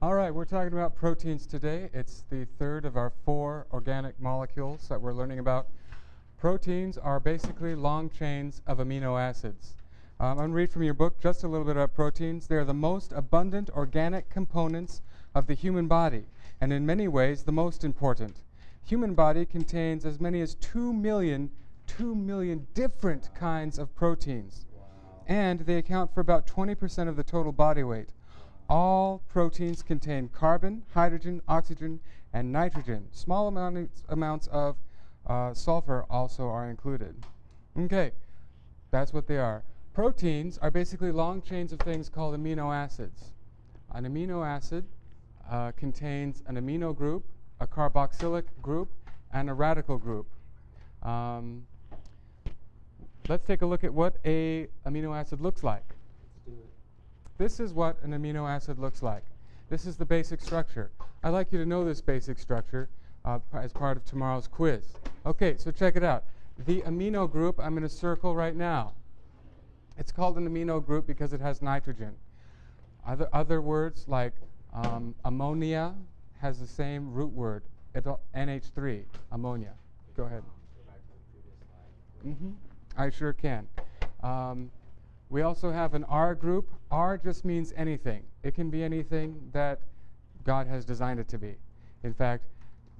All right, we're talking about proteins today. It's the third of our 4 organic molecules that we're learning about. Proteins are basically long chains of amino acids. I'm going to read from your book just a little bit about proteins. They are the most abundant organic components of the human body, and in many ways the most important. Human body contains as many as 2 million different kinds of proteins, and they account for about 20% of the total body weight. All proteins contain carbon, hydrogen, oxygen, and nitrogen. Small amounts of sulfur also are included. Okay, that's what they are. Proteins are basically long chains of things called amino acids. An amino acid contains an amino group, a carboxylic group, and a radical group. Let's take a look at what an amino acid looks like. This is what an amino acid looks like. This is the basic structure. I'd like you to know this basic structure as part of tomorrow's quiz. Okay, so check it out. The amino group I'm going to circle right now. It's called an amino group because it has nitrogen. Other words like ammonia has the same root word, NH3, ammonia. Go ahead. I sure can. We also have an R group. R just means anything. It can be anything that God has designed it to be. In fact,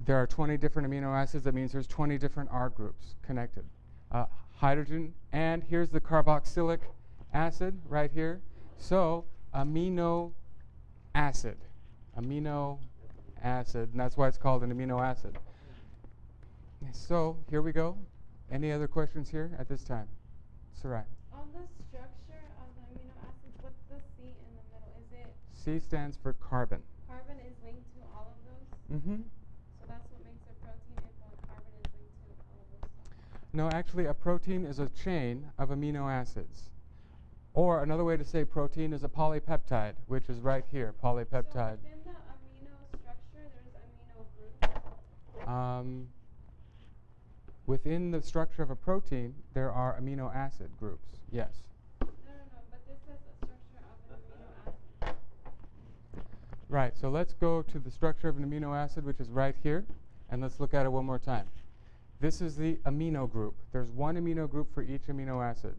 there are 20 different amino acids. That means there's 20 different R groups connected. Hydrogen, and here's the carboxylic acid right here. So amino acid, and that's why it's called an amino acid. So here we go. Any other questions here at this time? Sarai. On the structure of the amino acids, what's the C in the middle? Is it? C stands for carbon. Carbon is linked to all of those? So that's what makes a protein if carbon is linked to all of those? No, actually a protein is a chain of amino acids. Or another way to say protein is a polypeptide, which is right here, polypeptide. So within the amino structure, there's amino groups? Within the structure of a protein, there are amino acid groups, yes. No, but this is the structure of an amino acid. Right, so let's go to the structure of an amino acid, which is right here, and let's look at it one more time. This is the amino group. There's one amino group for each amino acid.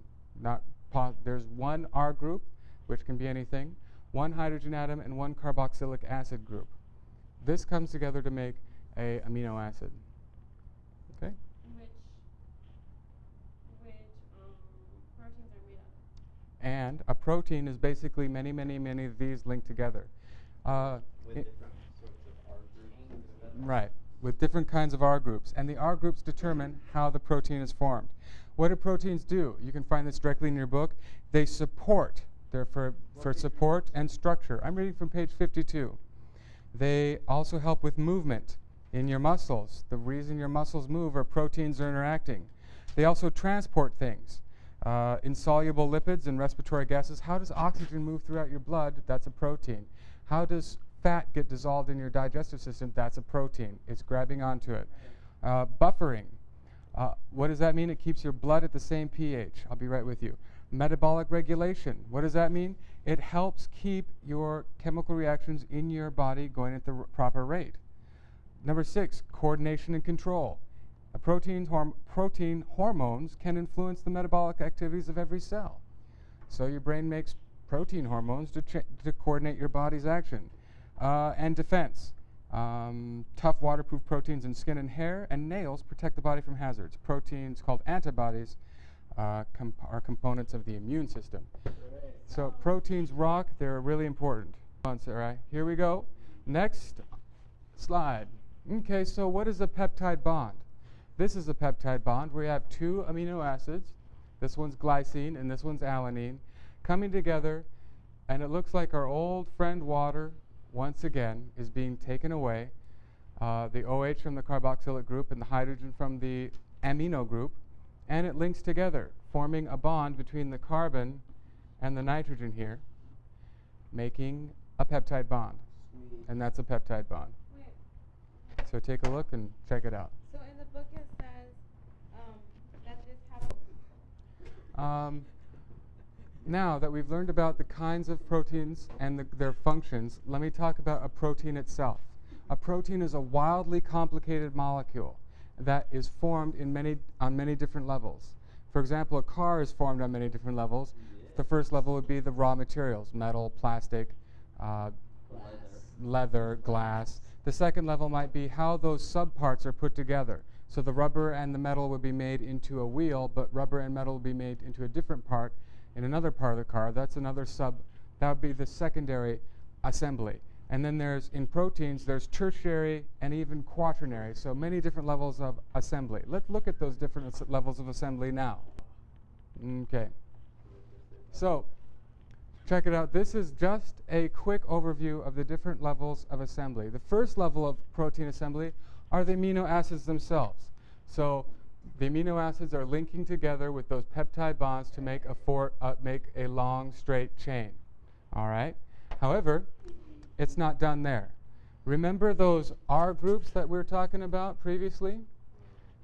There's one R group, which can be anything, one hydrogen atom, and one carboxylic acid group. This comes together to make an amino acid. Okay? Which proteins are made of? And a protein is basically many of these linked together. With different sorts of R groups? Right, with different kinds of R groups. And the R groups determine how the protein is formed. What do proteins do? You can find this directly in your book. They support. They're for support and structure. I'm reading from page 52. They also help with movement in your muscles. The reason your muscles move are proteins are interacting. They also transport things. Insoluble lipids and respiratory gases. How does oxygen move throughout your blood? That's a protein. How does fat get dissolved in your digestive system? That's a protein. It's grabbing onto it. Buffering. What does that mean? It keeps your blood at the same pH. I'll be right with you. Metabolic regulation. What does that mean? It helps keep your chemical reactions in your body going at the proper rate. Number 6, coordination and control. Protein hormones can influence the metabolic activities of every cell. So your brain makes protein hormones to coordinate your body's action. And defense. Tough waterproof proteins in skin and hair and nails protect the body from hazards. Proteins called antibodies are components of the immune system. So proteins rock. They're really important. All right, here we go. Next slide. Okay, so what is a peptide bond? This is a peptide bond where you have 2 amino acids. This one's glycine and this one's alanine coming together, and it looks like our old friend water once again is being taken away. The OH from the carboxylic group and the hydrogen from the amino group, and it links together, forming a bond between the carbon and the nitrogen here, making a peptide bond. And that's a peptide bond. Wait. So take a look and check it out. So in the book it says that this had a Now that we've learned about the kinds of proteins and their functions, let me talk about a protein itself. A protein is a wildly complicated molecule that is formed on many different levels. For example, a car is formed on many different levels. The first level would be the raw materials, metal, plastic, leather, glass. The second level might be how those subparts are put together. So the rubber and the metal would be made into a wheel, but rubber and metal would be made into a different part in another part of the car. That would be the secondary assembly. And then in proteins, there's tertiary and even quaternary, so many different levels of assembly. Let's look at those different levels of assembly now. Okay. So, check it out. This is just a quick overview of the different levels of assembly. The first level of protein assembly are the amino acids themselves. So, the amino acids are linking together with those peptide bonds to make a long, straight chain. All right? However, it's not done there. Remember those R groups that we were talking about previously?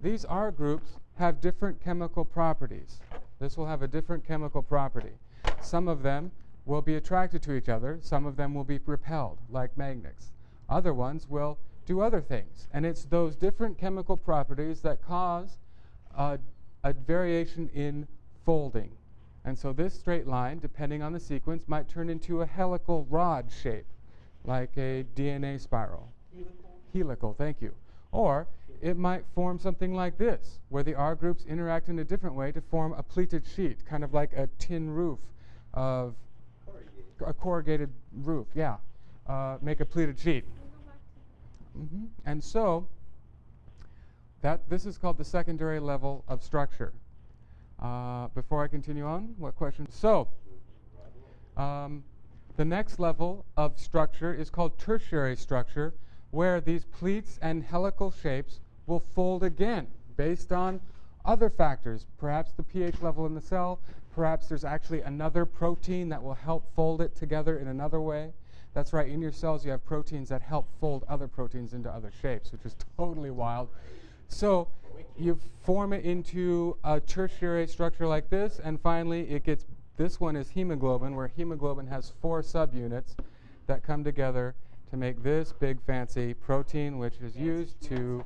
These R groups have different chemical properties. This will have a different chemical property. Some of them will be attracted to each other. Some of them will be repelled, like magnets. Other ones will do other things. And it's those different chemical properties that cause a variation in folding. And so this straight line, depending on the sequence, might turn into a helical rod shape, like a DNA spiral. Helical, thank you. Or it might form something like this, where the R groups interact in a different way to form a pleated sheet, kind of like a tin roof of a corrugated roof, yeah. Make a pleated sheet. And so this is called the secondary level of structure. Before I continue on, what questions? So, the next level of structure is called tertiary structure, where these pleats and helical shapes will fold again based on other factors. Perhaps the pH level in the cell, perhaps there's actually another protein that will help fold it together in another way. That's right, in your cells you have proteins that help fold other proteins into other shapes, which is totally wild. So you form it into a tertiary structure like this, and finally this one is hemoglobin, where hemoglobin has 4 subunits that come together to make this big fancy protein, which is used to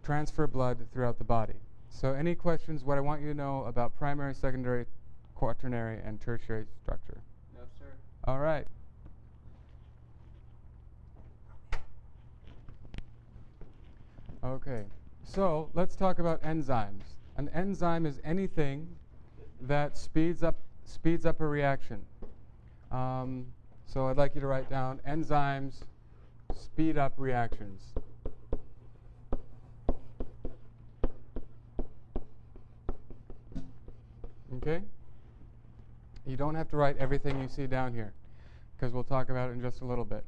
transfer blood throughout the body. So any questions, what I want you to know about primary, secondary, quaternary, and tertiary structure? No, sir. All right. Okay, so let's talk about enzymes. An enzyme is anything that speeds up a reaction. So I'd like you to write down enzymes speed up reactions. Okay? You don't have to write everything you see down here, because we'll talk about it in just a little bit.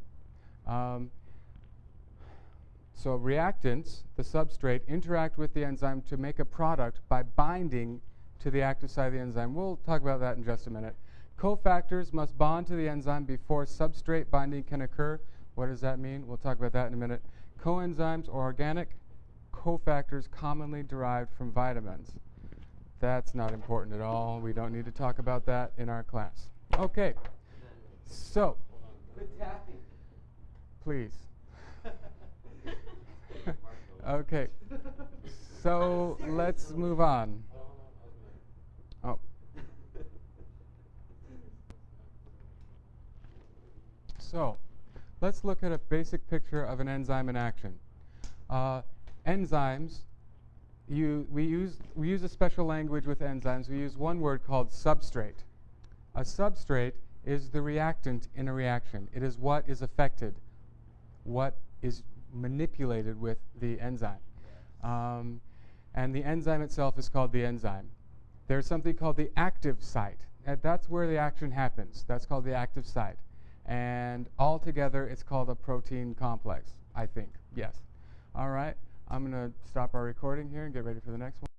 So reactants, the substrate, interact with the enzyme to make a product by binding to the active site of the enzyme. We'll talk about that in just a minute. Cofactors must bond to the enzyme before substrate binding can occur. What does that mean? We'll talk about that in a minute. Coenzymes or organic cofactors commonly derived from vitamins. That's not important at all. We don't need to talk about that in our class. Okay, so. Quit tapping. Please. Okay, so let's move on. Oh. So, let's look at a basic picture of an enzyme in action. Enzymes, we use a special language with enzymes. We use one word called substrate. A substrate is the reactant in a reaction. It is what is affected, what is manipulated with the enzyme. And the enzyme itself is called the enzyme. There's something called the active site. And that's where the action happens. That's called the active site. And altogether, it's called a protein complex, I think. Yes. All right. I'm going to stop our recording here and get ready for the next one.